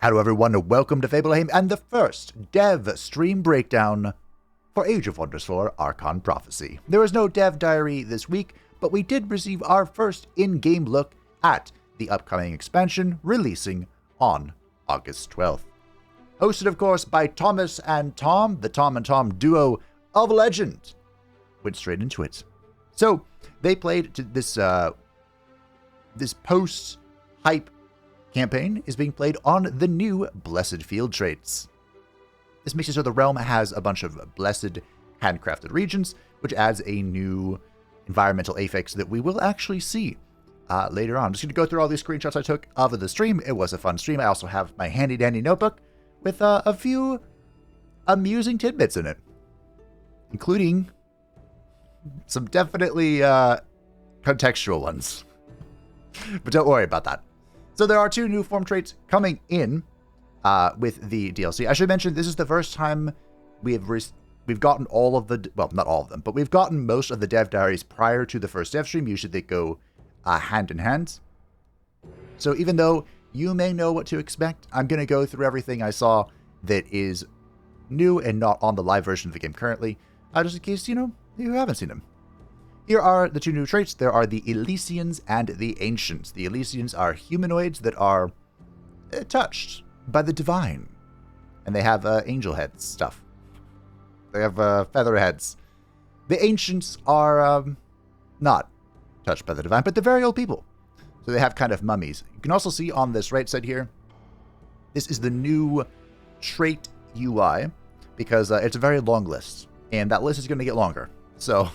Hello everyone, welcome to Fableheim and the first dev stream breakdown for Age of Wonders 4 Archon Prophecy. There was no dev diary this week, but we did receive our first in-game look at the upcoming expansion releasing on August 12th. Hosted of course by Thomas and Tom, the Tom and Tom duo of legend. Went straight into it. So, they played this post-hype campaign is being played on the new Blessed Field traits. This makes it so the realm has a bunch of blessed handcrafted regions, which adds a new environmental affix that we will actually see later on. I'm just going to go through all these screenshots I took of the stream. It was a fun stream. I also have my handy-dandy notebook with a few amusing tidbits in it, including some definitely contextual ones. But don't worry about that. So there are two new form traits coming in with the DLC. I should mention this is the first time we've gotten all of the, well, not all of them, but we've gotten most of the dev diaries prior to the first dev stream. Usually they go hand in hand. So even though you may know what to expect, I'm going to go through everything I saw that is new and not on the live version of the game currently, just in case, you haven't seen them. Here are the two new traits. There are the Elisians and the Ancients. The Elisians are humanoids that are touched by the divine. And they have angel head stuff. They have feather heads. The Ancients are not touched by the divine, but they're very old people. So they have kind of mummies. You can also see on this right side here, this is the new trait UI, because it's a very long list. And that list is going to get longer. So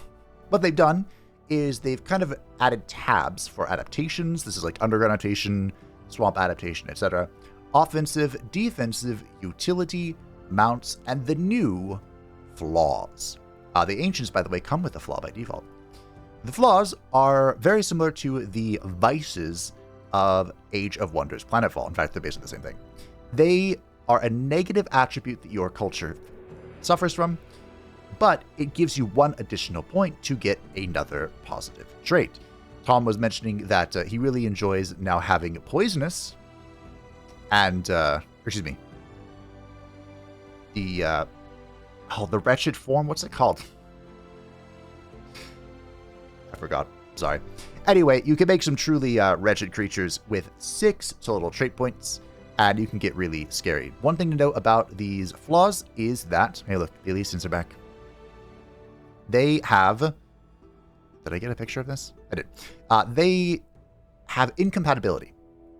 what they've done is they've kind of added tabs for adaptations. This is like underground adaptation, swamp adaptation, etc. Offensive, defensive, utility, mounts, and the new flaws. The Ancients, by the way, come with a flaw by default. The flaws are very similar to the vices of Age of Wonders Planetfall. In fact, they're basically the same thing. They are a negative attribute that your culture suffers from, but it gives you one additional point to get another positive trait. Tom was mentioning that he really enjoys now having poisonous and, the wretched form, what's it called? I forgot, sorry. Anyway, you can make some truly wretched creatures with 6 total trait points, and you can get really scary. One thing to note about these flaws is that, hey look, the Elisians are back. They have, did I get a picture of this? I did. They have incompatibility.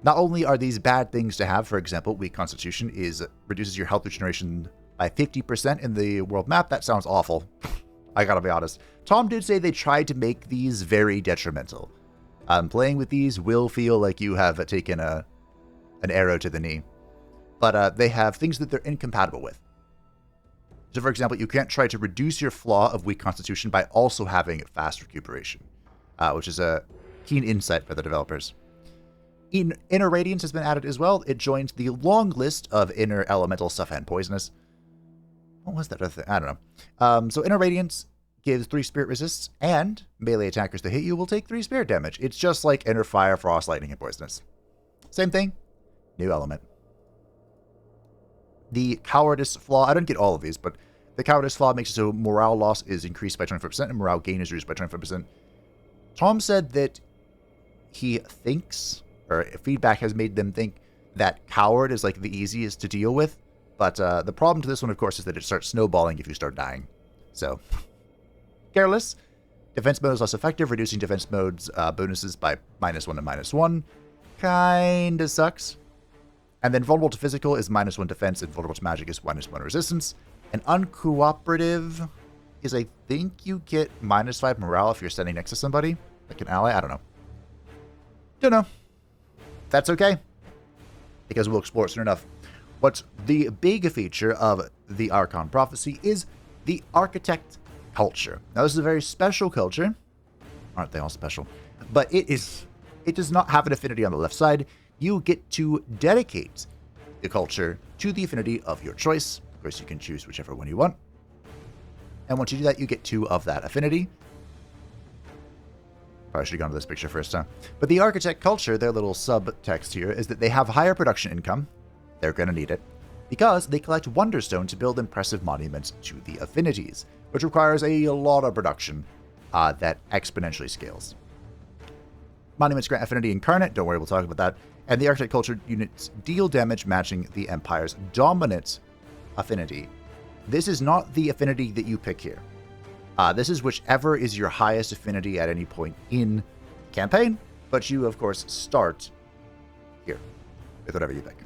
Not only are these bad things to have, for example, weak constitution reduces your health regeneration by 50% in the world map. That sounds awful. I gotta be honest. Tom did say they tried to make these very detrimental. Playing with these will feel like you have taken an arrow to the knee. But they have things that they're incompatible with. So, for example, you can't try to reduce your flaw of weak constitution by also having fast recuperation, which is a keen insight for the developers. Inner Radiance has been added as well. It joins the long list of inner elemental stuff and poisonous. What was that other thing? I don't know. So, Inner Radiance gives 3 spirit resists, and melee attackers that hit you will take 3 spirit damage. It's just like Inner Fire, Frost, Lightning, and Poisonous. Same thing, new element. The Cowardice flaw, I don't get all of these, but the Cowardice flaw makes it so morale loss is increased by 25% and morale gain is reduced by 25%. Tom said that he thinks, or feedback has made them think, that Coward is like the easiest to deal with, but the problem to this one, of course, is that it starts snowballing if you start dying. So, Careless. Defense mode is less effective, reducing defense mode's bonuses by -1 to -1. Kinda sucks. And then vulnerable to physical is -1 defense, and vulnerable to magic is -1 resistance. And uncooperative is, I think you get -5 morale if you're standing next to somebody, like an ally. I don't know. Don't know. That's okay, because we'll explore it soon enough. What's the big feature of the Archon Prophecy is the Architect culture. Now, this is a very special culture. Aren't they all special? But it does not have an affinity on the left side. You get to dedicate the culture to the affinity of your choice. Of course, you can choose whichever one you want. And once you do that, you get 2 of that affinity. Probably should have gone to this picture first, huh? But the Architect culture, their little subtext here, is that they have higher production income. They're going to need it, because they collect Wonderstone to build impressive monuments to the Affinities, which requires a lot of production that exponentially scales. Monuments grant Affinity Incarnate, don't worry, we'll talk about that, and the Architect Culture units deal damage matching the Empire's dominant Affinity. This is not the Affinity that you pick here. This is whichever is your highest Affinity at any point in the campaign, but you, of course, start here with whatever you pick.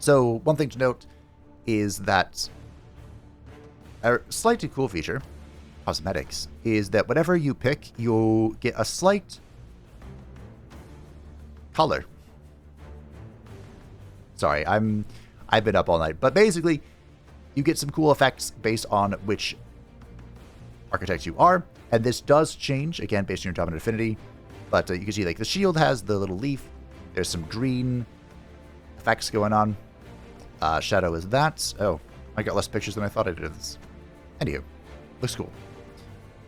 So, one thing to note is that a slightly cool feature, cosmetics, is that whatever you pick, you'll get a slight color. Sorry, I've been up all night, but basically, you get some cool effects based on which architect you are, and this does change, again, based on your dominant affinity, but you can see, like, the shield has the little leaf, there's some green effects going on. Shadow is that. Oh, I got less pictures than I thought I did of this. Anywho, looks cool.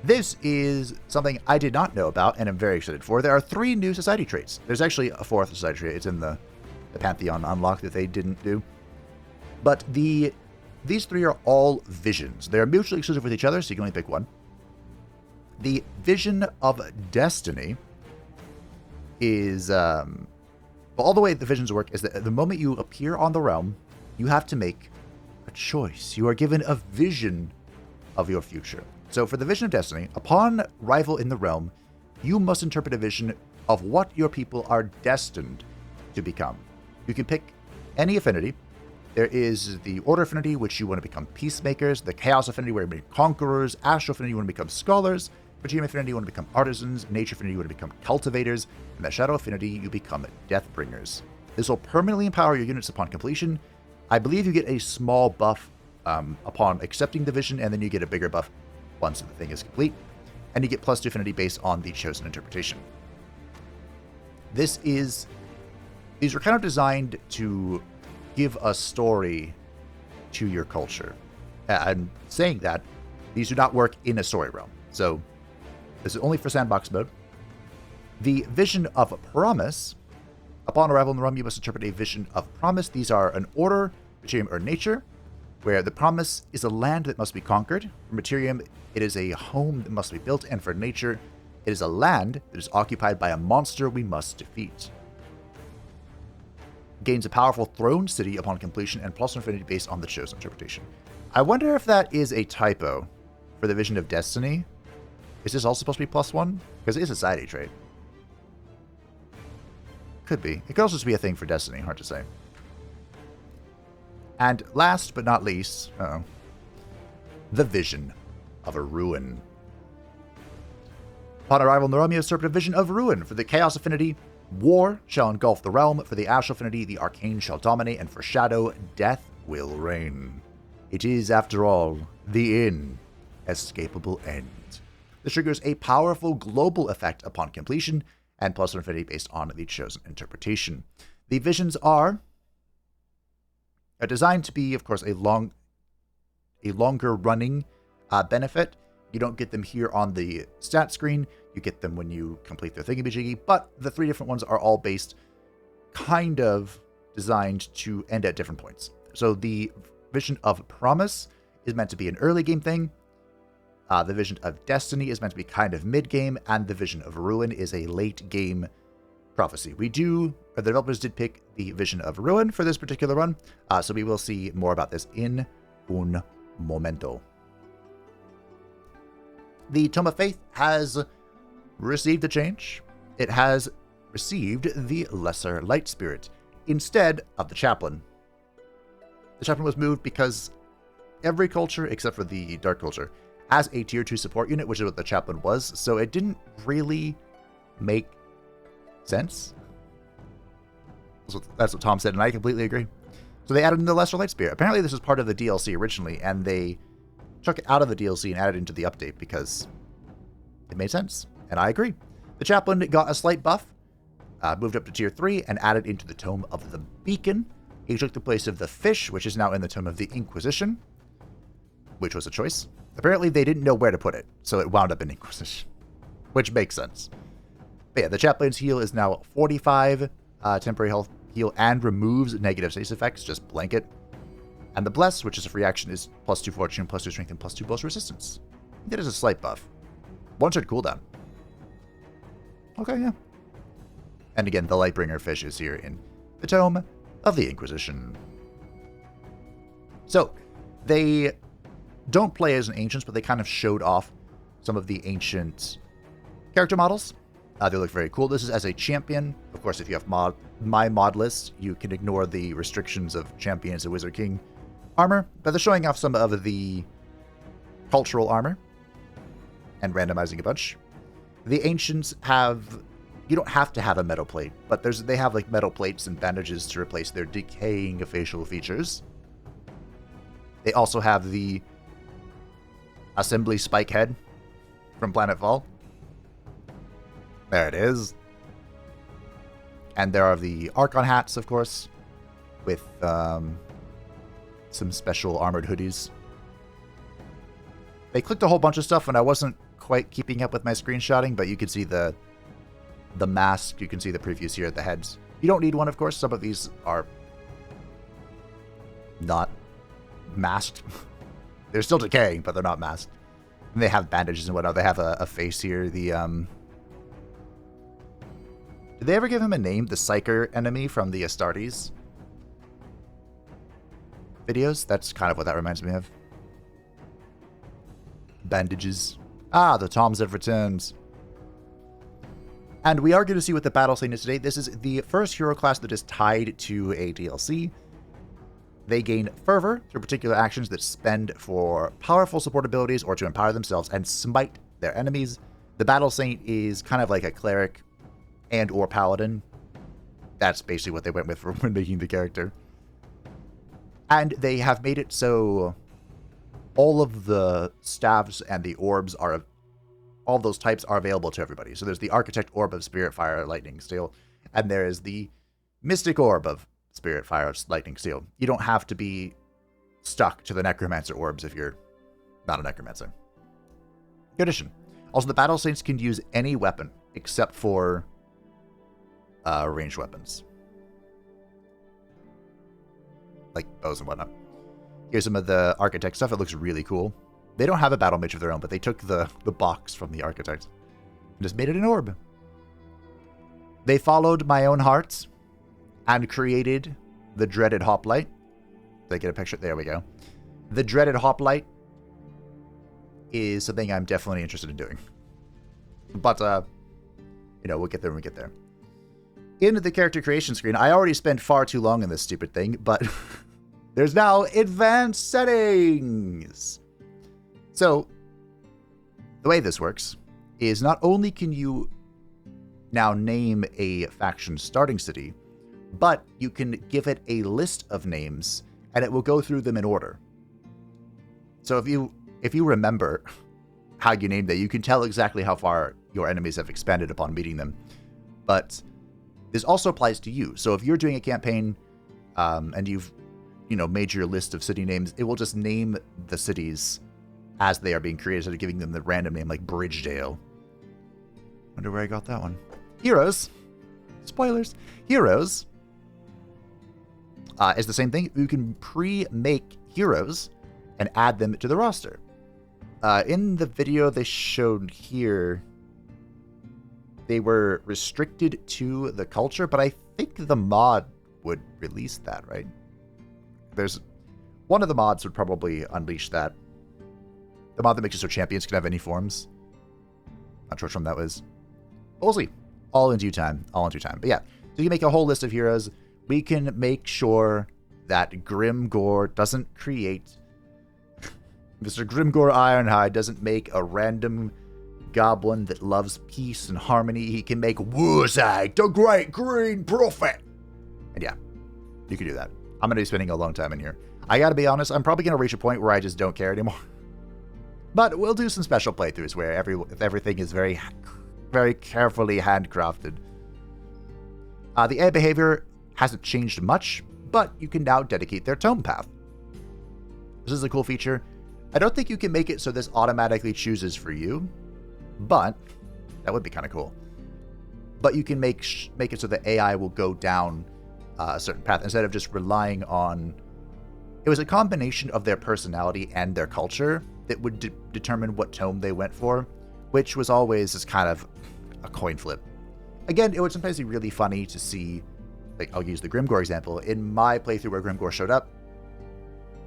This is something I did not know about, and I'm very excited for. There are 3 new society traits. There's actually a 4th society trait. It's in the Pantheon unlock that they didn't do. But these 3 are all visions. They're mutually exclusive with each other, so you can only pick one. The Vision of Destiny is... all the way the visions work is that the moment you appear on the realm, you have to make a choice. You are given a vision of your future. So for the Vision of Destiny, upon arrival in the realm, you must interpret a vision of what your people are destined to become. You can pick any affinity. There is the Order Affinity, which you want to become peacemakers, the Chaos Affinity, where you become conquerors, Astral Affinity, you want to become scholars, Materium Affinity, you want to become artisans, Nature Affinity, you want to become cultivators, and the Shadow Affinity, you become Deathbringers. This will permanently empower your units upon completion. I believe you get a small buff upon accepting the vision, and then you get a bigger buff once the thing is complete, and you get +2 affinity based on the chosen interpretation. These were kind of designed to give a story to your culture. And saying that, these do not work in a story realm. So this is only for sandbox mode. The Vision of Promise. Upon arrival in the realm, you must interpret a Vision of Promise. These are an Order, Materium, or Nature, where the promise is a land that must be conquered. For Materium, it is a home that must be built, and for Nature, it is a land that is occupied by a monster we must defeat. Gains a powerful throne city upon completion and +1 affinity based on the chosen interpretation. I wonder if that is a typo for the Vision of Destiny. Is this also supposed to be +1? Because it is a society trait. Could be. It could also just be a thing for Destiny, hard to say. And last but not least, the Vision of a Ruin. Upon arrival in the realm, you interpret a Vision of Ruin. For the Chaos Affinity, war shall engulf the realm. For the Astral Affinity, the Arcane shall dominate. And for Shadow, death will reign. It is, after all, the inescapable end. This triggers a powerful global effect upon completion, and +1 affinity based on the chosen interpretation. The visions are designed to be, of course, a longer running benefit. You don't get them here on the stat screen. You get them when you complete their thingamajiggy, but the 3 different ones are all based, kind of designed to end at different points. So the Vision of Promise is meant to be an early game thing. The Vision of Destiny is meant to be kind of mid-game, and the Vision of Ruin is a late-game prophecy. The developers did pick the Vision of Ruin for this particular run, so we will see more about this in un momento. The Tome of Faith has received a change. It has received the Lesser Light Spirit instead of the Chaplain. The Chaplain was moved because every culture, except for the Dark culture, has a tier 2 support unit, which is what the Chaplain was, so it didn't really make sense. That's what Tom said, and I completely agree. So they added in the Lesser Light Spirit. Apparently this was part of the DLC originally, and they took it out of the DLC and added it into the update because it made sense, and I agree. The Chaplain got a slight buff, moved up to tier 3, and added into the Tome of the Beacon. He took the place of the Fish, which is now in the Tome of the Inquisition, which was a choice. Apparently they didn't know where to put it, so it wound up in Inquisition, which makes sense. But yeah, the Chaplain's heal is now 45 temporary health heal and removes negative status effects, just blanket. And the Bless, which is a free action, is +2 Fortune, +2 Strength, and +2 Boast Resistance. That is a slight buff. One-shot cooldown. Okay, yeah. And again, the Lightbringer fish is here in the Tome of the Inquisition. So, they don't play as an Ancients, but they kind of showed off some of the Ancient character models. They look very cool. This is as a champion. Of course, if you have my mod list, you can ignore the restrictions of champions and Wizard King armor, but they're showing off some of the cultural armor and randomizing a bunch. The Ancients have... You don't have to have a metal plate, but they have like metal plates and bandages to replace their decaying facial features. They also have the Assembly Spike Head from Planetfall. There it is. And there are the Archon hats, of course, with some special armored hoodies. They clicked a whole bunch of stuff and I wasn't quite keeping up with my screenshotting, but you can see the mask, you can see the previews here at the heads. You don't need one, of course. Some of these are not masked. They're still decaying, but they're not masked. And they have bandages and whatnot. They have a face here. The Did they ever give him a name? The Psyker enemy from the Astartes videos? That's kind of what that reminds me of. Bandages. Ah, the Toms have returned. And we are going to see what the battle scene is today. This is the first hero class that is tied to a DLC. They gain fervor through particular actions that spend for powerful support abilities or to empower themselves and smite their enemies. The battle saint is kind of like a cleric and or paladin. That's basically what they went with for when making the character. And they have made it so all of the staves and the orbs are... All those types are available to everybody. So there's the Architect Orb of Spirit, Fire, Lightning, Steel. And there is the Mystic Orb of Spirit, Fire, Lightning, Steel. You don't have to be stuck to the Necromancer orbs if you're not a Necromancer. Good addition. Also, the Battle Saints can use any weapon except for ranged weapons. Like bows and whatnot. Here's some of the Architect stuff. It looks really cool. They don't have a battle mage of their own, but they took the box from the Architect and just made it an orb. They followed my own heart and created the dreaded Hoplite. Did I get a picture? There we go. The dreaded Hoplite is something I'm definitely interested in doing. But, you know, we'll get there when we get there. In the character creation screen, I already spent far too long in this stupid thing, but there's now advanced settings. So, the way this works is not only can you now name a faction starting city, but you can give it a list of names, and it will go through them in order. So if you remember how you named it, you can tell exactly how far your enemies have expanded upon meeting them. But this also applies to you. So if you're doing a campaign and you've made your list of city names, it will just name the cities as they are being created, instead of giving them the random name like Bridgedale. Wonder where I got that one. Heroes. Spoilers. Heroes is the same thing. You can pre-make heroes and add them to the roster. In the video they showed here, they were restricted to the culture, but I think the mod would release that, right? One of the mods would probably unleash that. The mod that makes it so champions can have any forms. Not sure which one that was. We'll see. All in due time. All in due time. But yeah, so you make a whole list of heroes. We can make sure that Grimgore doesn't create... Mr. Grimgore Ironhide doesn't make a random goblin that loves peace and harmony. He can make Wurzag, the Great Green Prophet. And yeah, you can do that. I'm going to be spending a long time in here. I got to be honest, I'm probably going to reach a point where I just don't care anymore. But we'll do some special playthroughs where everything is very, very carefully handcrafted. The AI behavior hasn't changed much, but you can now dedicate their tome path. This is a cool feature. I don't think you can make it so this automatically chooses for you, but that would be kind of cool. But you can make it so the AI will go down a certain path instead of just relying on... It was a combination of their personality and their culture that would determine what tome they went for, which was always just kind of a coin flip. Again, it would sometimes be really funny to see, like, I'll use the Grimgor example. In my playthrough where Grimgor showed up,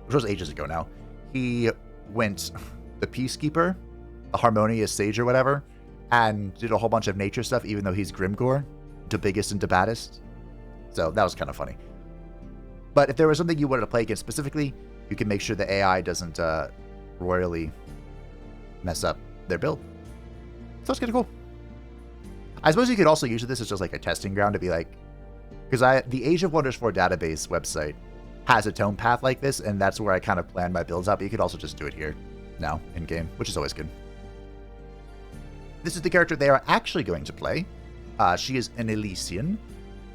which was ages ago now, he went the Peacekeeper, the Harmonious Sage or whatever, and did a whole bunch of nature stuff, even though he's Grimgor, the biggest and the baddest. So that was kind of funny. But if there was something you wanted to play against specifically, you can make sure the AI doesn't royally mess up their build. So it's kind of cool. I suppose you could also use this as just like a testing ground to be like, because the Age of Wonders 4 database website has a tome path like this, and that's where I kind of plan my builds out, but you could also just do it here now in game, which is always good. This is the character they are actually going to play. She is an Elisian,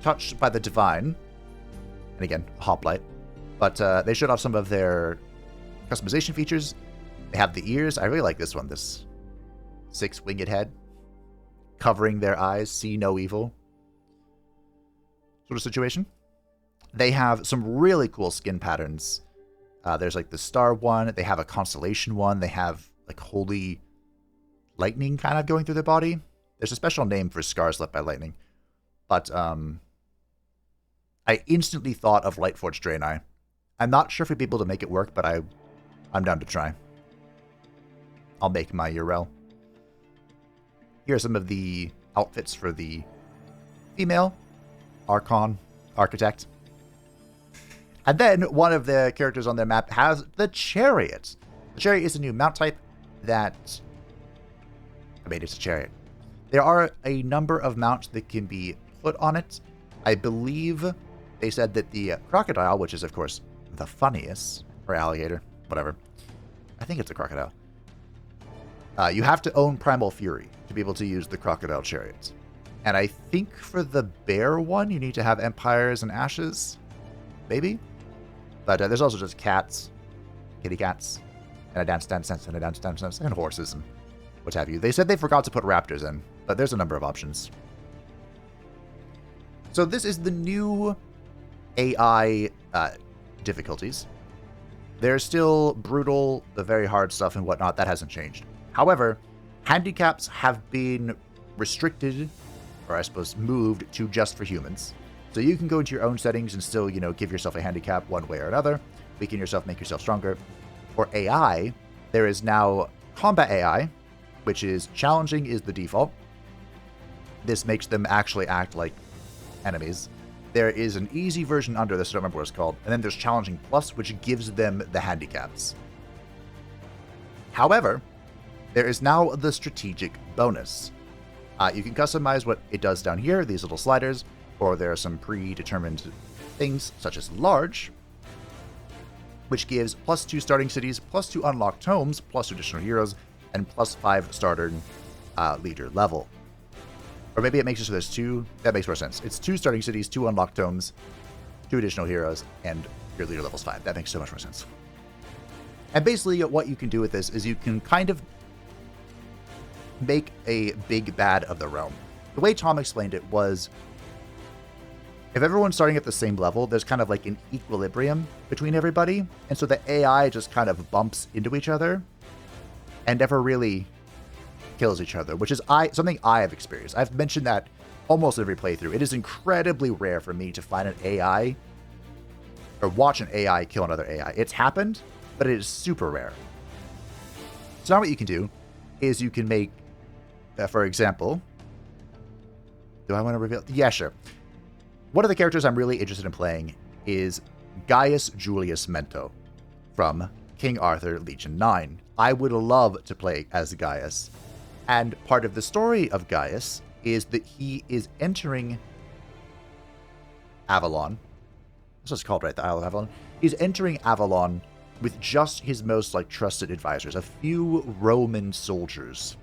touched by the divine, and again, a hoplite. But they showed off some of their customization features. They have the ears. I really like this one, this 6-winged head, covering their eyes, see no evil sort of situation. They have some really cool skin patterns. There's like the star one. They have a constellation one. They have like holy lightning kind of going through their body. There's a special name for scars left by lightning. But I instantly thought of Lightforged Draenei. I'm not sure if we'd be able to make it work, but I'm down to try. I'll make my URL. Here are some of the outfits for the female Archon Architect. And then one of the characters on their map has the Chariot. The Chariot is a new mount type that... I mean, it's a chariot. There are a number of mounts that can be put on it. I believe they said that the crocodile, which is, of course, the funniest, or alligator, whatever. I think it's a crocodile. You have to own Primal Fury to be able to use the crocodile chariot. And I think for the bear one, you need to have Empires and Ashes, maybe? But there's also just cats, kitty cats, and a dance, and a dance, and horses, and what have you. They said they forgot to put raptors in, but there's a number of options. So this is the new AI difficulties. They're still brutal, the very hard stuff and whatnot. That hasn't changed. However, handicaps have been restricted, or I suppose moved, to just for humans. So you can go into your own settings and still, give yourself a handicap one way or another, weaken yourself, make yourself stronger. For AI, there is now combat AI, which is challenging is the default. This makes them actually act like enemies. There is an easy version under this, I don't remember what it's called, and then there's challenging plus, which gives them the handicaps. However, there is now the strategic bonus. You can customize what it does down here, these little sliders, or there are some predetermined things, such as large, which gives +2 starting cities, +2 unlocked tomes, +2 additional heroes, and +5 starter leader level. Or maybe it makes it so there's 2. That makes more sense. It's 2 starting cities, 2 unlocked tomes, 2 additional heroes, and your leader level's 5. That makes so much more sense. And basically what you can do with this is you can kind of make a big bad of the realm. The way Tom explained it was, if everyone's starting at the same level, there's kind of like an equilibrium between everybody, and so the AI just kind of bumps into each other and never really kills each other, which is something I have experienced. I've mentioned that almost every playthrough. It is incredibly rare for me to find an AI or watch an AI kill another AI. It's happened, but it is super rare. So now what you can do is you can make, for example, do I want to reveal? Yeah, sure. One of the characters I'm really interested in playing is Gaius Julius Mento from King Arthur Legion 9. I would love to play as Gaius. And part of the story of Gaius is that he is entering Avalon. That's what it's called, right? The Isle of Avalon. He's entering Avalon with just his most trusted advisors, a few Roman soldiers.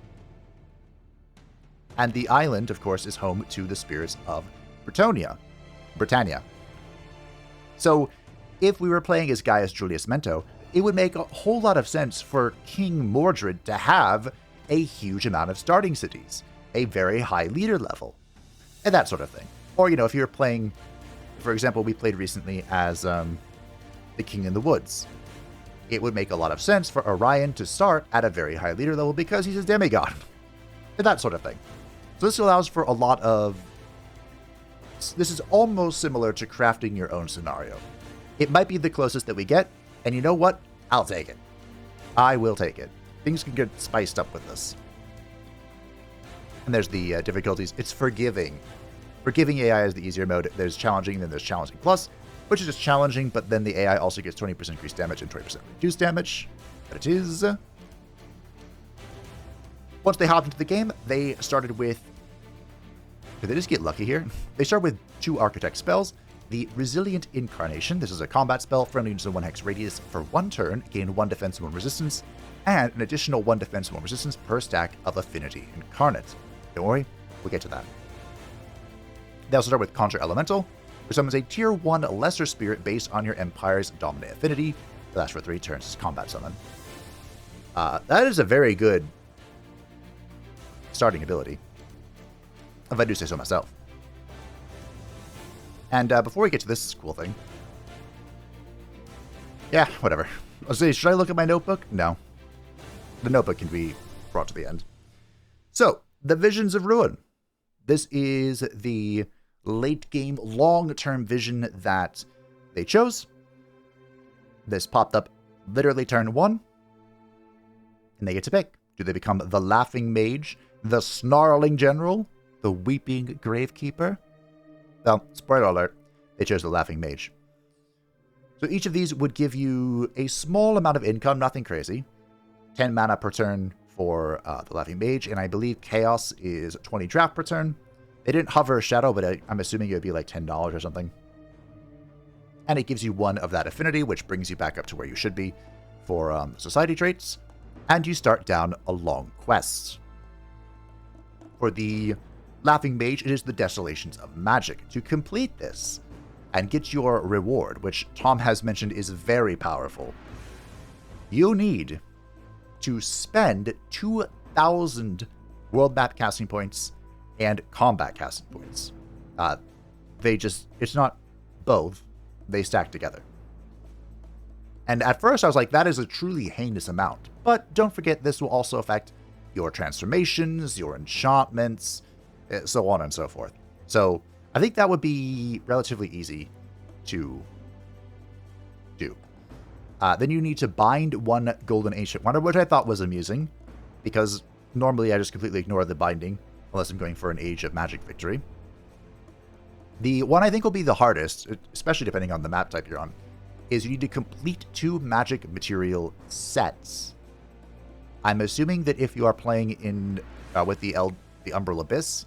And the island, of course, is home to the spirits of Britannia. So, if we were playing as Gaius Julius Mento, it would make a whole lot of sense for King Mordred to have a huge amount of starting cities, a very high leader level, and that sort of thing. Or, if you're playing, for example, we played recently as the King in the Woods. It would make a lot of sense for Orion to start at a very high leader level because he's a demigod. And that sort of thing. So this allows for a lot of... This is almost similar to crafting your own scenario. It might be the closest that we get, and you know what? I'll take it. I will take it. Things can get spiced up with this. And there's the difficulties. It's forgiving. Forgiving AI is the easier mode. There's challenging, then there's challenging plus, which is just challenging, but then the AI also gets 20% increased damage and 20% reduced damage. But it is. Once they hopped into the game, they started with... Did they just get lucky here? They start with 2 Architect spells. The Resilient Incarnation. This is a combat spell, friendly units in 1 hex radius for 1 turn, gain 1 defense and 1 resistance, and an additional 1 defense and 1 resistance per stack of Affinity Incarnate. Don't worry, we'll get to that. They also start with Conjure Elemental, which summons a Tier 1 Lesser Spirit based on your Empire's Dominant Affinity. It lasts for 3 turns as combat summon. That is a very good starting ability, if I do say so myself. And before we get to this cool thing... Yeah, whatever. I'll say, should I look at my notebook? No. The notebook can be brought to the end. So, the Visions of Ruin. This is the late-game, long-term vision that they chose. This popped up literally turn 1. And they get to pick. Do they become the Laughing Mage, the Snarling General, the Weeping Gravekeeper? Well, spoiler alert, they chose the Laughing Mage. So each of these would give you a small amount of income, nothing crazy. 10 mana per turn for the Laughing Mage, and I believe Chaos is 20 draft per turn. They didn't hover a shadow, but I'm assuming it would be like $10 or something. And it gives you 1 of that affinity, which brings you back up to where you should be for society traits. And you start down a long quest. For the Laughing Mage, it is the Desolations of Magic. To complete this and get your reward, which Tom has mentioned is very powerful, you need to spend 2,000 world map casting points and combat casting points. It's not both, they stack together. And at first I was like, that is a truly heinous amount. But don't forget, this will also affect your transformations, your enchantments, so on and so forth. So I think that would be relatively easy to do. Then you need to bind 1 Golden Ancient Wonder, which I thought was amusing, because normally I just completely ignore the binding, unless I'm going for an Age of Magic victory. The one I think will be the hardest, especially depending on the map type you're on, is you need to complete 2 magic material sets. I'm assuming that if you are playing in with the Umbral Abyss,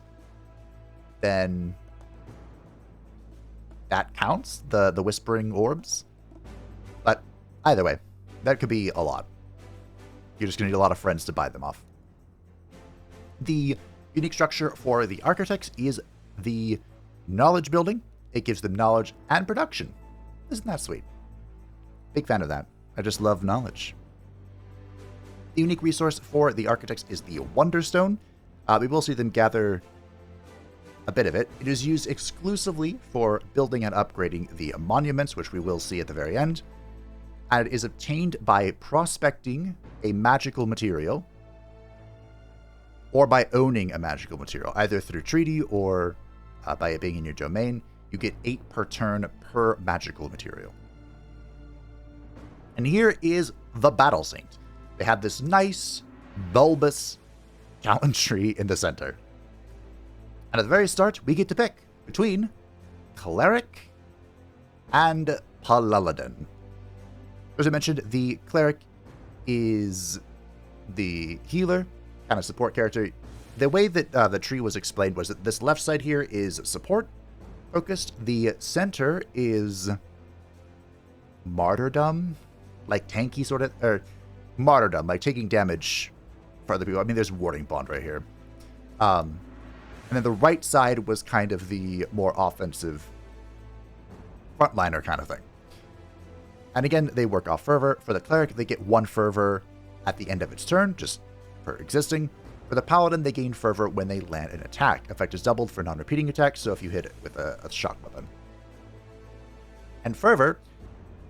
then that counts, the Whispering Orbs. But either way, that could be a lot. You're just going to need a lot of friends to buy them off. The unique structure for the Architects is the knowledge building. It gives them knowledge and production. Isn't that sweet? Big fan of that. I just love knowledge. The unique resource for the Architects is the Wonderstone. We will see them gather a bit of it. It is used exclusively for building and upgrading the monuments, which we will see at the very end. And it is obtained by prospecting a magical material or by owning a magical material, either through treaty or by it being in your domain. You get 8 per turn per magical material. And here is the Battle Saint. They have this nice, bulbous challenge tree in the center. And at the very start, we get to pick between Cleric and Paladin. As I mentioned, the Cleric is the healer, kind of support character. The way that the tree was explained was that this left side here is support focused. The center is martyrdom, like tanky sort of, or martyrdom, like taking damage for other people. I mean, there's warding bond right here. And then the right side was kind of the more offensive frontliner kind of thing. And again, they work off fervor. For the cleric, they get 1 fervor at the end of its turn, just for existing. For the paladin, they gain fervor when they land an attack. Effect is doubled for non-repeating attacks, so if you hit it with a shock weapon. And Fervor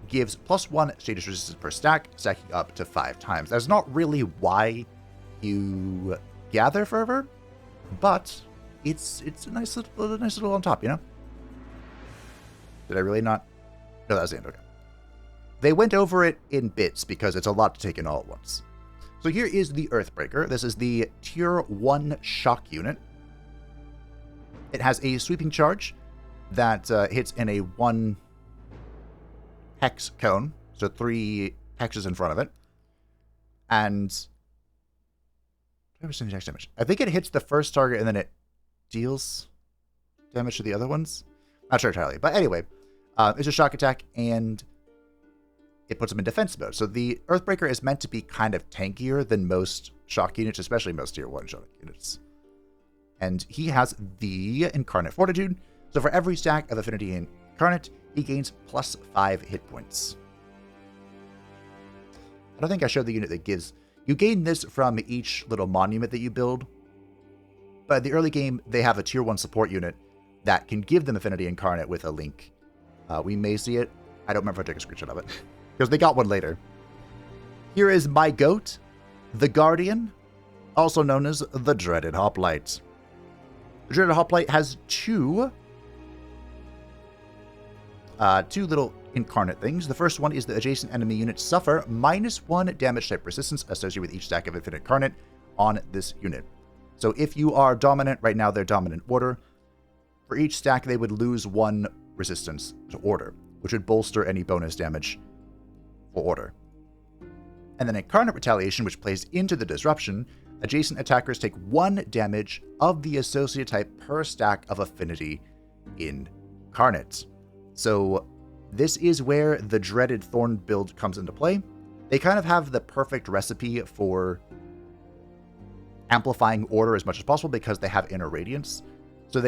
gives +1 status resistance per stack, stacking up to 5 times. That's not really why you gather Fervor, but it's a nice little on top, you know? Did I really not? No, that was the end. Okay. They went over it in bits because it's a lot to take in all at once. So here is the Earthbreaker. This is the Tier 1 shock unit. It has a sweeping charge that hits in a 1 hex cone, so 3 hexes in front of it. And I think it hits the first target and then it deals damage to the other ones. Not sure entirely, but anyway, it's a shock attack and it puts them in defense mode. So the Earthbreaker is meant to be kind of tankier than most shock units, especially most tier 1 shock units. And he has the Incarnate Fortitude. So for every stack of Affinity Incarnate, he gains +5 hit points. I don't think I showed the unit that gives... You gain this from each little monument that you build. But in the early game, they have a tier 1 support unit that can give them Affinity Incarnate with a link. We may see it. I don't remember if I took a screenshot of it. Because they got one later. Here is my goat, the Guardian, also known as the Dreaded Hoplite. The Dreaded Hoplite has two little incarnate things. The first one is the adjacent enemy units suffer -1 damage type resistance associated with each stack of Infinite Incarnate on this unit. So if you are dominant, right now they're dominant order. For each stack, they would lose 1 resistance to order, which would bolster any bonus damage for order. And then Incarnate Retaliation, which plays into the disruption, adjacent attackers take 1 damage of the associate type per stack of Affinity Incarnate. So this is where the dreaded Thorn build comes into play. They kind of have the perfect recipe for amplifying order as much as possible because they have inner radiance. So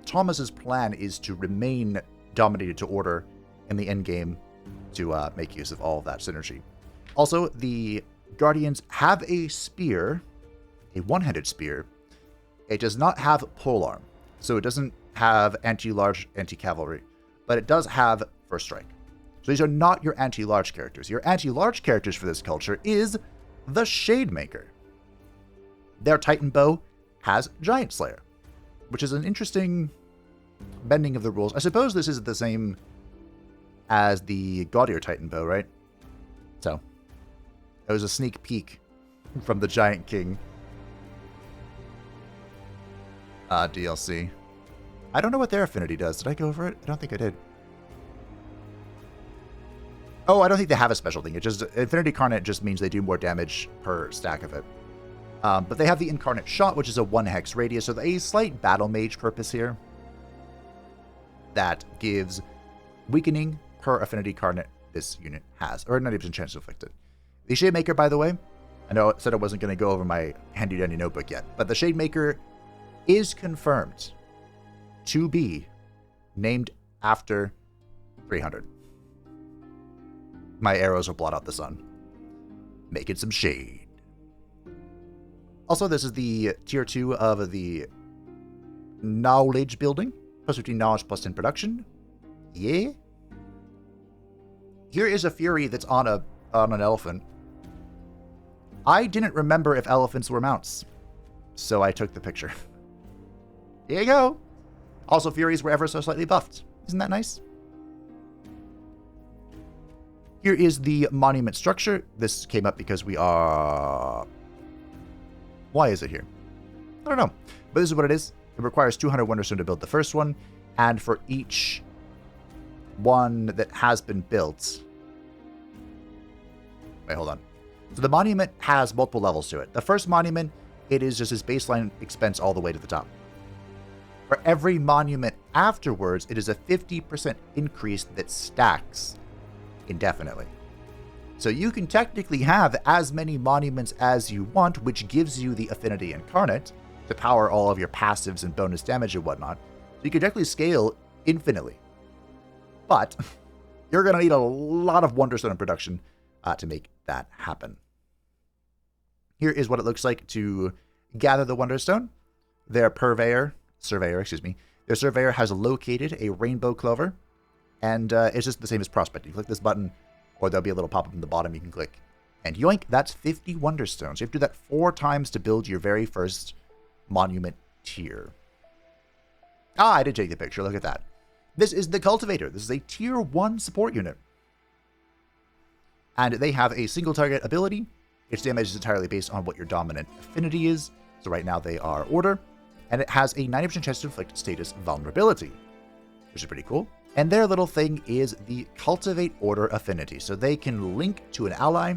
Thomas's plan is to remain dominated to order in the end game to make use of all of that synergy. Also, the Guardians have a spear, a one-handed spear. It does not have polearm, so it doesn't have anti-large, anti-cavalry, but it does have first strike. So these are not your anti-large characters. Your anti-large characters for this culture is the Shademaker. Their Titan Bow has Giant Slayer, which is an interesting bending of the rules. I suppose this is the same as the Gaudier Titan Bow, right? So, it was a sneak peek from the Giant King DLC. I don't know what their affinity does. Did I go over it? I don't think I did. Oh, I don't think they have a special thing. It just Affinity Incarnate just means they do more damage per stack of it. But they have the Incarnate Shot, which is a 1 hex radius, so a slight battle mage purpose here that gives weakening per Affinity Incarnate this unit has, or 90% chance to afflict it. The Shademaker, by the way, I know I said I wasn't going to go over my handy-dandy notebook yet, but the Shademaker is confirmed to be named after 300. My arrows will blot out the sun, making some shade. Also, this is the tier 2 of the knowledge building, +15 knowledge, +10 production. Yeah. Here is a Fury that's on an elephant. I didn't remember if elephants were mounts, so I took the picture. Here you go. Also, Furies were ever so slightly buffed. Isn't that nice? Here is the monument structure. This came up because we are... Why is it here? I don't know. But this is what it is. It requires 200 Wonderstone to build the first one. And for each one that has been built... Wait, hold on. So the monument has multiple levels to it. The first monument, it is just its baseline expense all the way to the top. For every monument afterwards, it is a 50% increase that stacks indefinitely. So you can technically have as many monuments as you want, which gives you the Affinity Incarnate to power all of your passives and bonus damage and whatnot. So you can technically scale infinitely. But you're going to need a lot of Wonderstone in production to make that happen. Here is what it looks like to gather the Wonderstone. Their Surveyor has located a Rainbow Clover, And it's just the same as prospecting. You click this button, or there'll be a little pop-up in the bottom you can click. And yoink, that's 50 Wonderstones. You have to do that 4 times to build your very first monument tier. Ah, I did take the picture. Look at that. This is the Cultivator. This is a tier 1 support unit. And they have a single target ability. Its damage is entirely based on what your dominant affinity is. So right now they are Order. And it has a 90% chance to inflict status vulnerability, which is pretty cool. And their little thing is the Cultivate Order Affinity. So they can link to an ally.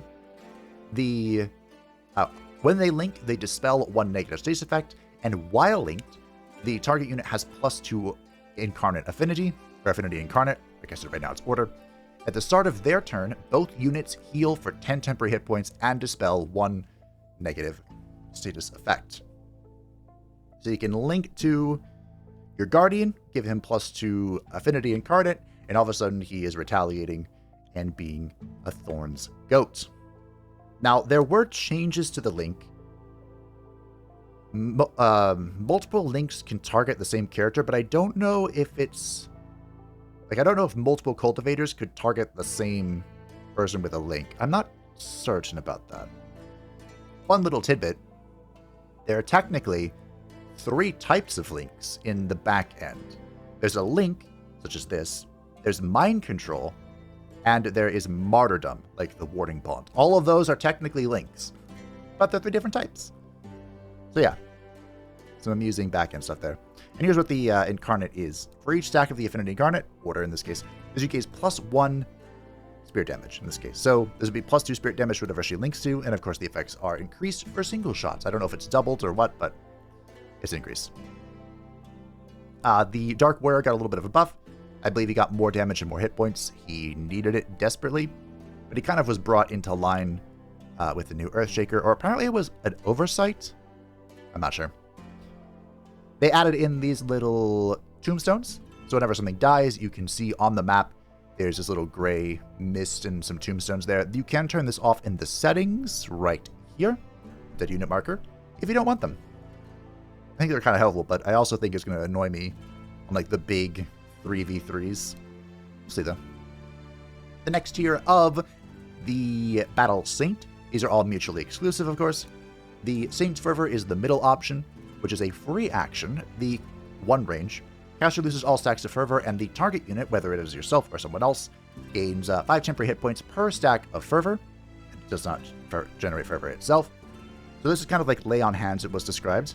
When they link, they dispel 1 negative status effect. And while linked, the target unit has +2 Incarnate Affinity, or Affinity Incarnate. Like I said, right now it's Order. At the start of their turn, both units heal for 10 temporary hit points and dispel 1 negative status effect. So you can link to your Guardian, give him +2 Affinity Incarnate, and all of a sudden he is retaliating and being a Thorn's Goat. Now, there were changes to the link. Multiple links can target the same character, but I don't know if it's... I don't know if multiple cultivators could target the same person with a link. I'm not certain about that. One little tidbit. There are technically 3 types of links in the back end. There's a link, such as this. There's mind control. And there is martyrdom, like the warding bond. All of those are technically links. But they're 3 different types. So yeah. Some amusing back-end stuff there. And here's what the Incarnate is. For each stack of the Affinity Incarnate, Order in this case, this gains +1 spirit damage in this case. So this would be +2 spirit damage whatever she links to, and of course the effects are increased for single shots. I don't know if it's doubled or what, but it's increased. The Dark Warrior got a little bit of a buff. I believe he got more damage and more hit points. He needed it desperately, but he kind of was brought into line with the new Earthshaker, or apparently it was an oversight. I'm not sure. They added in these little tombstones. So whenever something dies, you can see on the map, there's this little gray mist and some tombstones there. You can turn this off in the settings right here, that unit marker, if you don't want them. I think they're kind of helpful, but I also think it's going to annoy me on like the big 3v3s. We'll see though. The next tier of the Battle Saint. These are all mutually exclusive, of course. The Saint's Fervor is the middle option, which is a free action. The 1 range. Caster loses all stacks of Fervor, and the target unit, whether it is yourself or someone else, gains 5 temporary hit points per stack of Fervor. It does not generate Fervor itself. So this is kind of like Lay on Hands it was described.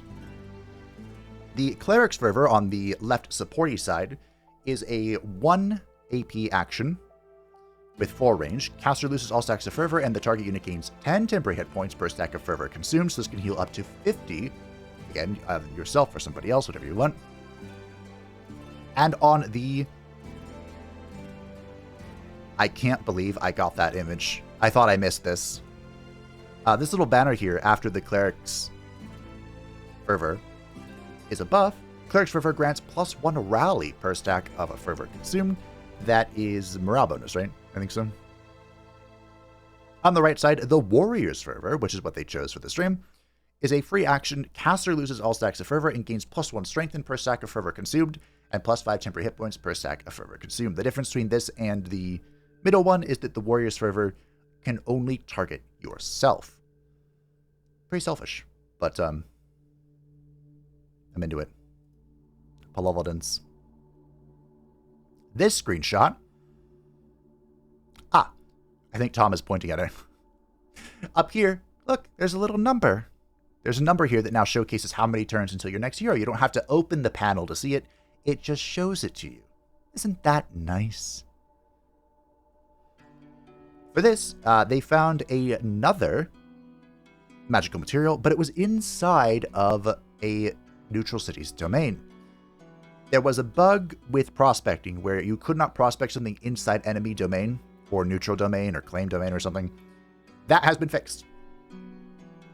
The Cleric's Fervor on the left supporty side is a 1 AP action with 4 range. Caster loses all stacks of Fervor, and the target unit gains 10 temporary hit points per stack of Fervor consumed, so this can heal up to 50. Again, either yourself or somebody else, whatever you want. And on the... I can't believe I got that image. I thought I missed this. This little banner here, after the Cleric's Fervor, is a buff. Cleric's Fervor grants +1 rally per stack of a Fervor consumed. That is morale bonus, right? I think so. On the right side, the Warrior's Fervor, which is what they chose for the stream, is a free action. Caster loses all stacks of Fervor and gains +1 strengthen per stack of Fervor consumed, and +5 temporary hit points per stack of Fervor consumed. The difference between this and the middle one is that the Warrior's Fervor can only target yourself. Pretty selfish, but I'm into it. Palavodins. This screenshot. I think Tom is pointing at it. Up here, look, there's a little number. There's a number here that now showcases how many turns until your next hero. You don't have to open the panel to see it. It just shows it to you. Isn't that nice? For this, they found another magical material, but it was inside of a neutral city's domain. There was a bug with prospecting where you could not prospect something inside enemy domain or neutral domain or claim domain or something. That has been fixed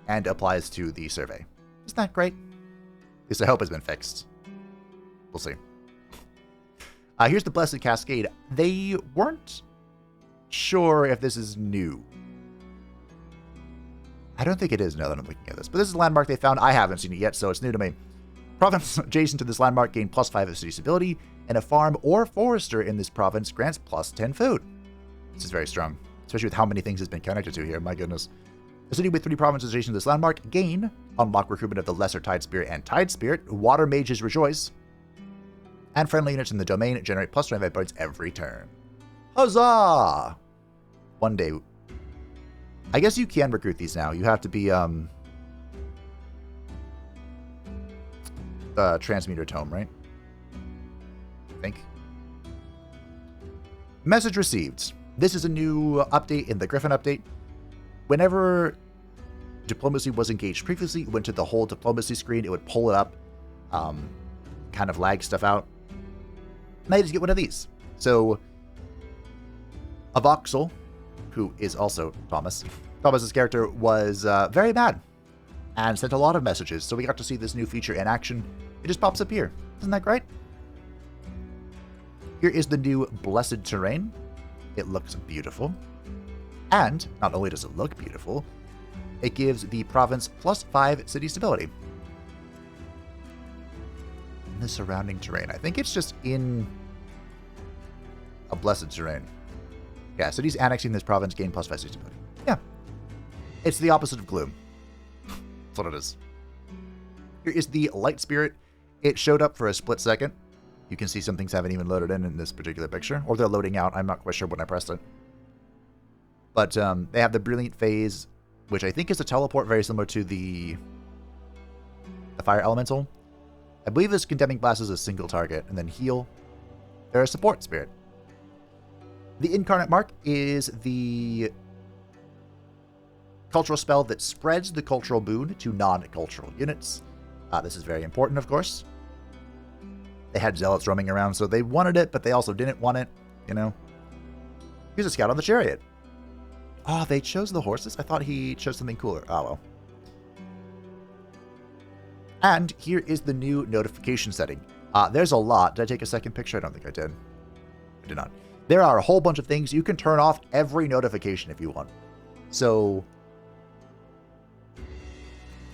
and applies to the survey. Isn't that great? At least I hope it's been fixed. We'll see. Here's the Blessed Cascade. They weren't sure if this is new. I don't think it is now that I'm looking at this. But this is a landmark they found. I haven't seen it yet, so it's new to me. Province adjacent to this landmark gain +5 of city stability and a farm or forester in this province grants plus 10 food. This is very strong, especially with how many things it's been connected to here. My goodness. A city with 3 provinces adjacent to this landmark gain unlock recruitment of the Lesser Tide Spirit and Tide Spirit. Water Mages rejoice. And friendly units in the domain generate plus 25 points every turn. Huzzah! One day. I guess you can recruit these now. You have to be Transmuter Tome, right? I think. Message received. This is a new update in the Griffin update. Whenever diplomacy was engaged previously, it went to the whole diplomacy screen. It would pull it up, kind of lag stuff out. Now you just get one of these. So, a Voxel, who is also Thomas's character, was very mad and sent a lot of messages. So we got to see this new feature in action. It just pops up here. Isn't that great? Here is the new Blessed Terrain. It looks beautiful. And not only does it look beautiful, it gives the province plus 5 city stability. In the surrounding terrain. I think it's just in a Blessed Terrain. Yeah, cities annexing this province gain plus 5 city stability. Yeah. It's the opposite of Gloom. That's what it is. Here is the Light Spirit. It showed up for a split second. You can see some things haven't even loaded in this particular picture. Or they're loading out. I'm not quite sure when I pressed it. But they have the Brilliant Phase, which I think is a teleport very similar to the Fire Elemental. I believe this Condemning Blast is a single target, and then Heal. They're a support spirit. The Incarnate Mark is the cultural spell that spreads the cultural boon to non-cultural units. This is very important, of course. They had zealots roaming around, so they wanted it, but they also didn't want it, you know. Here's a scout on the chariot. Oh, they chose the horses? I thought he chose something cooler. Oh, well. And here is the new notification setting. There's a lot. Did I take a second picture? I don't think I did. I did not. There are a whole bunch of things. You can turn off every notification if you want. So,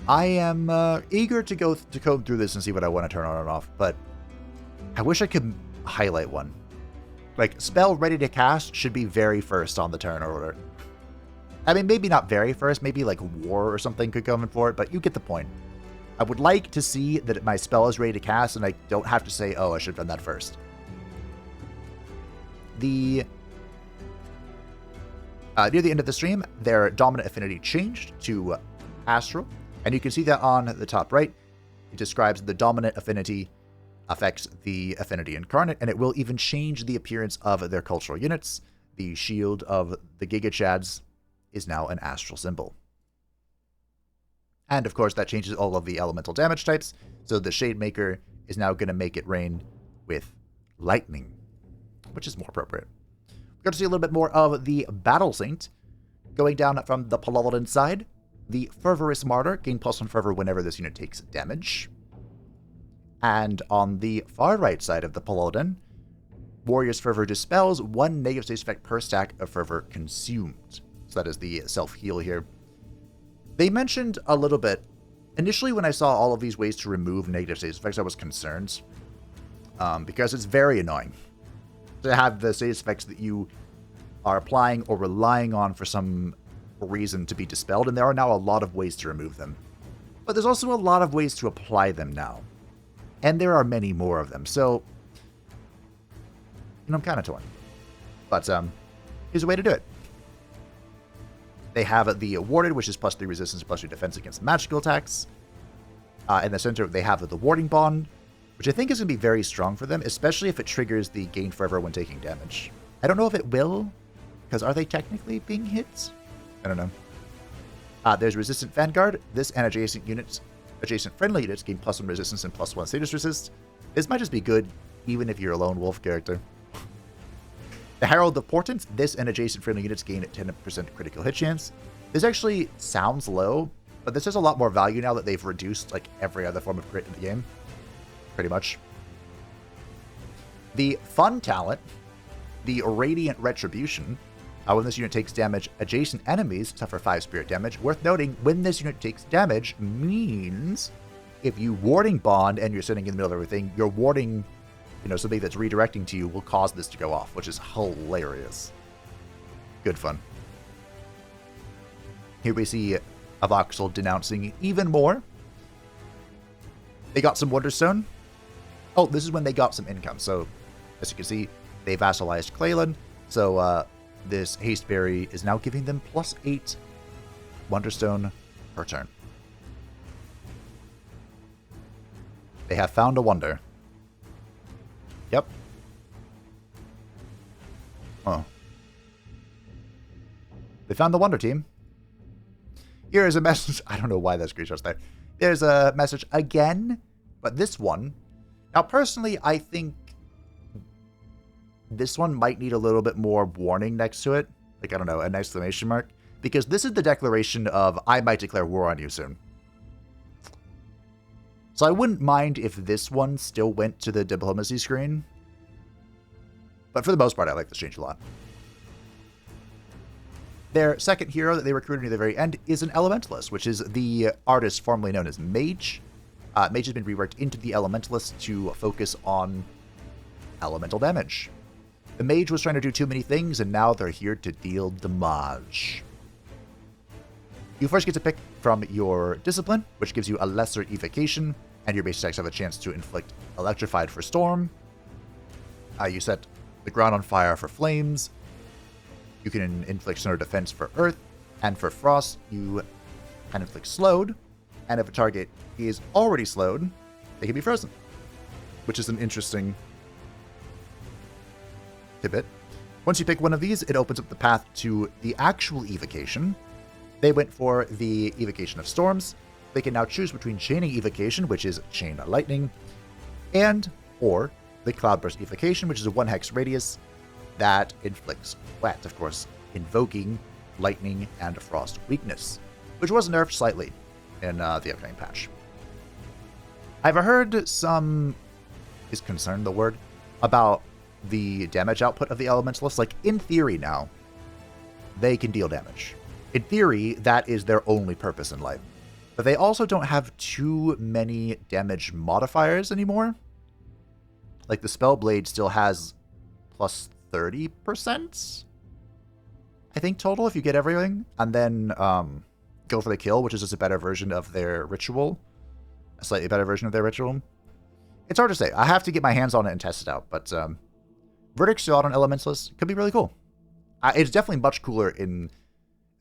I am eager to go through this and see what I want to turn on and off, but I wish I could highlight one. Like, spell ready to cast should be very first on the turn order. I mean, maybe not very first, maybe like War or something could come in for it, but you get the point. I would like to see that my spell is ready to cast and I don't have to say, oh, I should have done that first. Near the end of the stream, their dominant affinity changed to Astral, and you can see that on the top right. It describes the dominant affinity affects the affinity incarnate, and it will even change the appearance of their cultural units. The shield of the Giga Chads is now an astral symbol. And of course, that changes all of the elemental damage types, so the Shademaker is now going to make it rain with lightning, which is more appropriate. We're going to see a little bit more of the Battle Saint. Going down from the Paladin side, the Fervorous Martyr, gain +1 fervor whenever this unit takes damage. And on the far right side of the Paladin, Warrior's Fervor dispels 1 negative status effect per stack of fervor consumed. So that is the self-heal here. They mentioned a little bit, initially when I saw all of these ways to remove negative status effects, I was concerned. Because it's very annoying to have the status effects that you are applying or relying on for some reason to be dispelled, and there are now a lot of ways to remove them. But there's also a lot of ways to apply them now. And there are many more of them, so I'm kind of torn. But here's a way to do it. They have the Warded, which is +3 resistance, +3 defense against magical attacks. In the center, they have the Warding Bond, which I think is going to be very strong for them, especially if it triggers the gain fervor when taking damage. I don't know if it will, because are they technically being hit? I don't know. There's Resistant Vanguard. This and adjacent friendly units gain +1 resistance and +1 status resist. This might just be good, even if you're a lone wolf character. The Herald of Portent. This and adjacent friendly units gain 10% critical hit chance. This actually sounds low, but this has a lot more value now that they've reduced like every other form of crit in the game. Pretty much. The fun talent, the Radiant Retribution. When this unit takes damage, adjacent enemies suffer 5 spirit damage. Worth noting, when this unit takes damage means if you warding bond and you're sitting in the middle of everything, you're warding something that's redirecting to you will cause this to go off, which is hilarious. Good fun. Here we see a voxel denouncing even more. They got some Wonderstone. Oh, this is when they got some income. So, as you can see, they vassalized Clayland. So, this Hasteberry is now giving them +8 Wonderstone per turn. They have found a wonder. Yep. Oh. They found the wonder, team. Here is a message. I don't know why that screenshot's there. There's a message again, but this one. Now, personally, I think this one might need a little bit more warning next to it. Like, I don't know, an exclamation mark. Because this is the declaration of, I might declare war on you soon. So I wouldn't mind if this one still went to the diplomacy screen. But for the most part, I like this change a lot. Their second hero that they recruited near the very end is an Elementalist, which is the artist formerly known as Mage. Mage has been reworked into the Elementalist to focus on elemental damage. The Mage was trying to do too many things, and now they're here to deal damage. You first get to pick from your Discipline, which gives you a lesser evocation, and your base attacks have a chance to inflict Electrified for Storm. You set the ground on fire for Flames. You can inflict Center Defense for Earth, and for Frost, you can inflict Slowed, and if a target is already slowed, they can be frozen, which is an interesting tidbit. Once you pick one of these, it opens up the path to the actual evocation. They went for the evocation of Storms. They can now choose between Chaining Evocation, which is Chain Lightning, or the Cloudburst Evocation, which is a 1-hex radius that inflicts Wet, of course, invoking Lightning and Frost weakness, which was nerfed slightly in the upcoming patch. I've heard some, is concerned the word, about the damage output of the Elementalist. Like, in theory now, they can deal damage. In theory, that is their only purpose in life. But they also don't have too many damage modifiers anymore. Like, the Spellblade still has plus 30%, I think, total, if you get everything. And then go for the kill, which is just a better version of their ritual. A slightly better version of their ritual. It's hard to say. I have to get my hands on it and test it out. But Verdict still out on Elementalist could be really cool. It's definitely much cooler in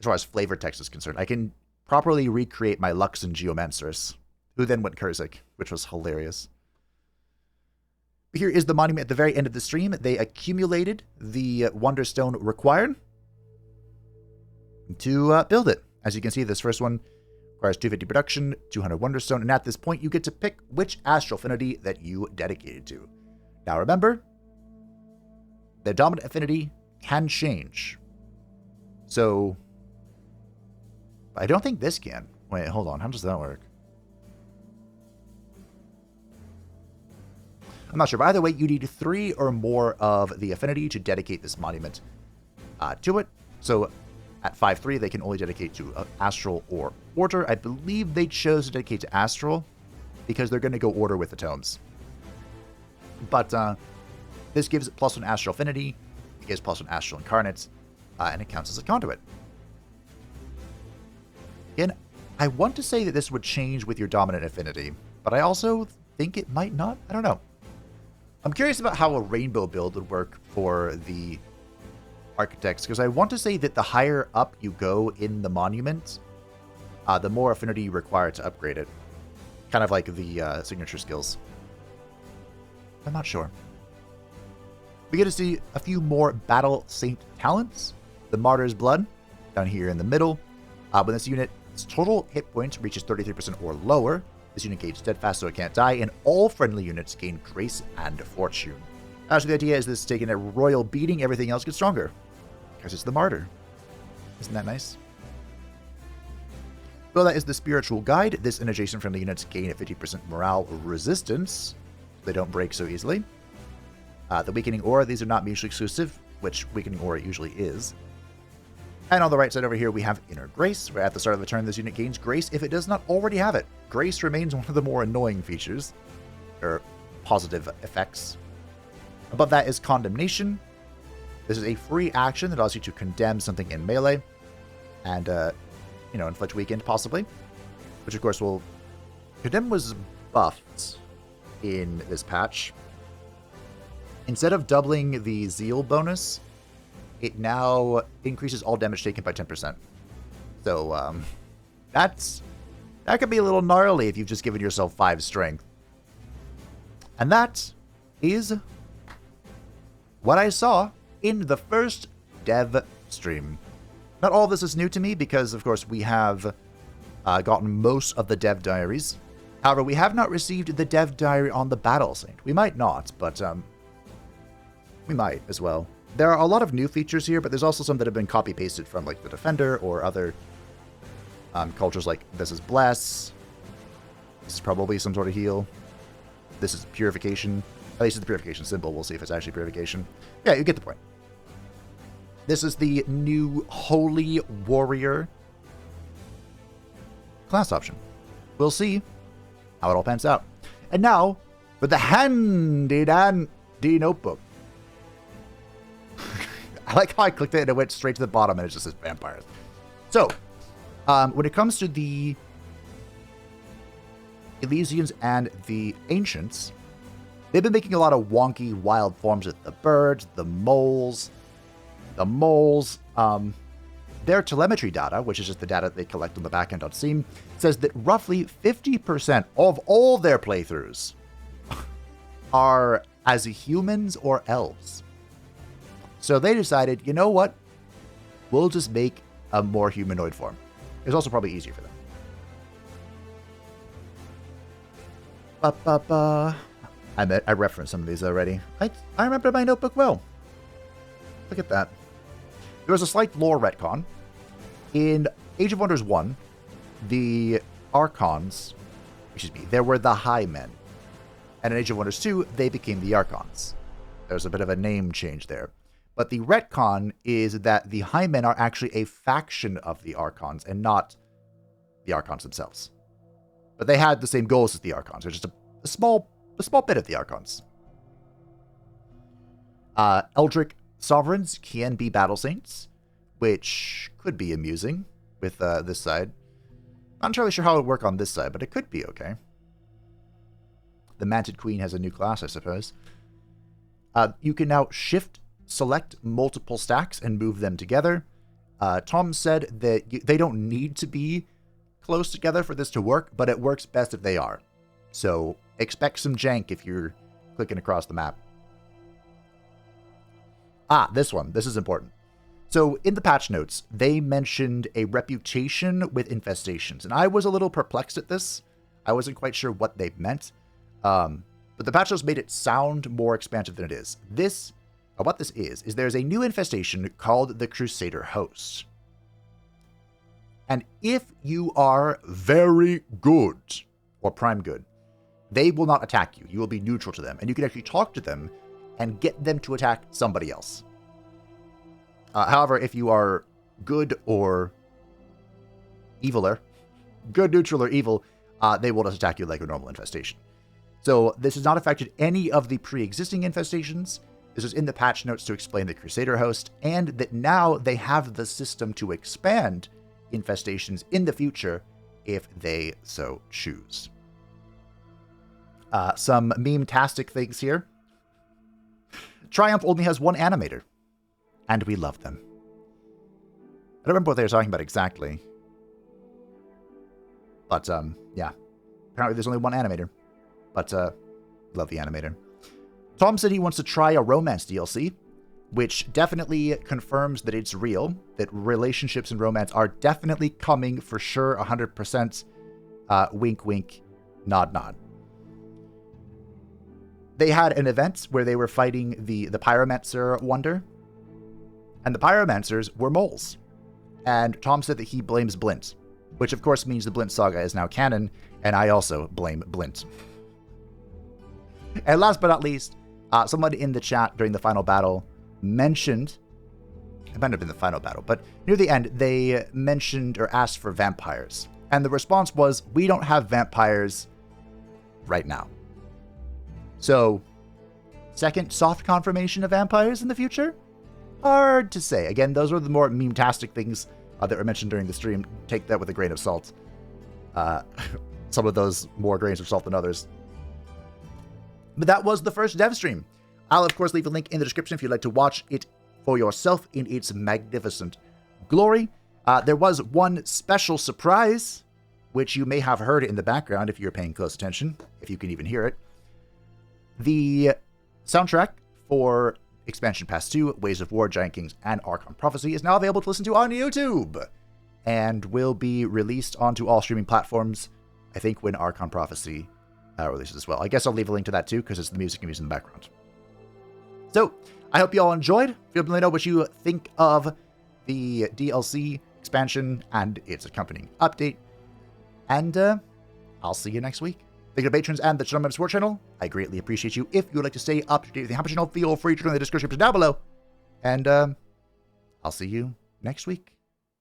as far as flavor text is concerned. I can properly recreate my Lux and Geomancerous, who then went Kurzik, which was hilarious. Here is the monument at the very end of the stream. They accumulated the Wonderstone required to build it. As you can see, this first one requires 250 production, 200 Wonderstone, and at this point you get to pick which Astral Affinity that you dedicated to. Now remember, the Dominant Affinity can change. So, I don't think this can. Wait, hold on. How does that work? I'm not sure. But either way, you need 3 or more of the Affinity to dedicate this monument to it. So, at 5-3, they can only dedicate to Astral or Order. I believe they chose to dedicate to Astral because they're going to go Order with the tomes. But this gives it +1 Astral Affinity. It gives +1 Astral Incarnate. And it counts as a conduit. Again, I want to say that this would change with your Dominant Affinity, but I also think it might not. I don't know. I'm curious about how a rainbow build would work for the architects, because I want to say that the higher up you go in the monument, the more affinity you require to upgrade it. Kind of like the signature skills. I'm not sure. We get to see a few more Battle Saint talents. The Martyr's Blood, down here in the middle. When this unit's total hit points reaches 33% or lower, this unit gains steadfast so it can't die, and all friendly units gain grace and fortune. So the idea is this taking a royal beating, everything else gets stronger. Because it's the martyr. Isn't that nice? Well, that is the spiritual guide. This and adjacent friendly units gain a 50% morale resistance. They don't break so easily. The weakening aura, these are not mutually exclusive, which weakening aura usually is. And on the right side over here, we have Inner Grace, where at the start of the turn, this unit gains Grace if it does not already have it. Grace remains one of the more annoying features, or positive effects, Above that is Condemnation. This is a free action that allows you to condemn something in melee and, inflict weakened, possibly. Which, of course, will... Condemn was buffed in this patch. Instead of doubling the Zeal bonus, it now increases all damage taken by 10%. So, that could be a little gnarly if you've just given yourself 5 strength. And that is what I saw in the first dev stream. Not all of this is new to me because, of course, we have gotten most of the dev diaries. However, we have not received the dev diary on the Battle Saint. We might not, but we might as well. There are a lot of new features here, but there's also some that have been copy-pasted from, like, the Defender or other cultures, like this is Bless. This is probably some sort of heal. This is Purification. At least it's the Purification symbol. We'll see if it's actually Purification. Yeah, you get the point. This is the new Holy Warrior class option. We'll see how it all pans out. And now, for the handy-dandy notebook. I like how I clicked it and it went straight to the bottom and it just says vampires. So, when it comes to the Elisians and the Ancients, they've been making a lot of wonky, wild forms with the birds, the moles. Their telemetry data, which is just the data they collect on the backend on Steam, says that roughly 50% of all their playthroughs are as humans or elves. So they decided, you know what? We'll just make a more humanoid form. It's also probably easier for them. I referenced some of these already. I remember my notebook well. Look at that. There was a slight lore retcon. In Age of Wonders 1, the Archons, there were the High Men. And in Age of Wonders 2, they became the Archons. There's a bit of a name change there. But the retcon is that the High Men are actually a faction of the Archons and not the Archons themselves. But they had the same goals as the Archons. They're just a small bit of the Archons. Eldritch Sovereigns can be Battle Saints, which could be amusing with this side. Not entirely sure how it would work on this side, but it could be okay. The Manted Queen has a new class, I suppose. You can now select multiple stacks and move them together. Tom said that they don't need to be close together for this to work, but it works best if they are. So expect some jank if you're clicking across the map. This one. This is important. So in the patch notes, they mentioned a reputation with infestations, and I was a little perplexed at this. I wasn't quite sure what they meant, but the patch notes made it sound more expansive than it is. What this is there's a new infestation called the Crusader Host. And if you are very good, or prime good, they will not attack you. You will be neutral to them, and you can actually talk to them and get them to attack somebody else. However, if you are good or eviler, good, neutral, or evil, they will just attack you like a normal infestation. So this has not affected any of the pre-existing infestations. This is in the patch notes to explain the Crusader Host, and that now they have the system to expand infestations in the future if they so choose. Some meme-tastic things here. Triumph only has one animator, and we love them. I don't remember what they were talking about exactly. But, yeah. Apparently there's only one animator. But, love the animator. Tom said he wants to try a romance DLC, which definitely confirms that it's real, that relationships and romance are definitely coming for sure, 100%. Wink, wink, nod, nod. They had an event where they were fighting the Pyromancer Wonder, and the Pyromancers were moles. And Tom said that he blames Blint, which of course means the Blint saga is now canon, and I also blame Blint. And last but not least, someone in the chat during the final battle mentioned, it might have been the final battle, but near the end, they mentioned or asked for vampires. And the response was, we don't have vampires right now. So, second soft confirmation of vampires in the future? Hard to say. Again, those are the more meme-tastic things that were mentioned during the stream. Take that with a grain of salt. Some of those more grains of salt than others. But that was the first dev stream. I'll, of course, leave a link in the description if you'd like to watch it for yourself in its magnificent glory. There was one special surprise, which you may have heard in the background if you're paying close attention, if you can even hear it. The soundtrack for Expansion Pass 2, Ways of War, Giant Kings, and Archon Prophecy is now available to listen to on YouTube, and will be released onto all streaming platforms, I think, when Archon Prophecy releases as well. I guess I'll leave a link to that too, because it's the music I'm using in the background. So, I hope you all enjoyed. Feel free to let me know what you think of the DLC expansion and its accompanying update. And I'll see you next week. Thank you to patrons and the Shademaker support channel. I greatly appreciate you. If you would like to stay up to date with the channel, feel free to join the Discord down below. And I'll see you next week.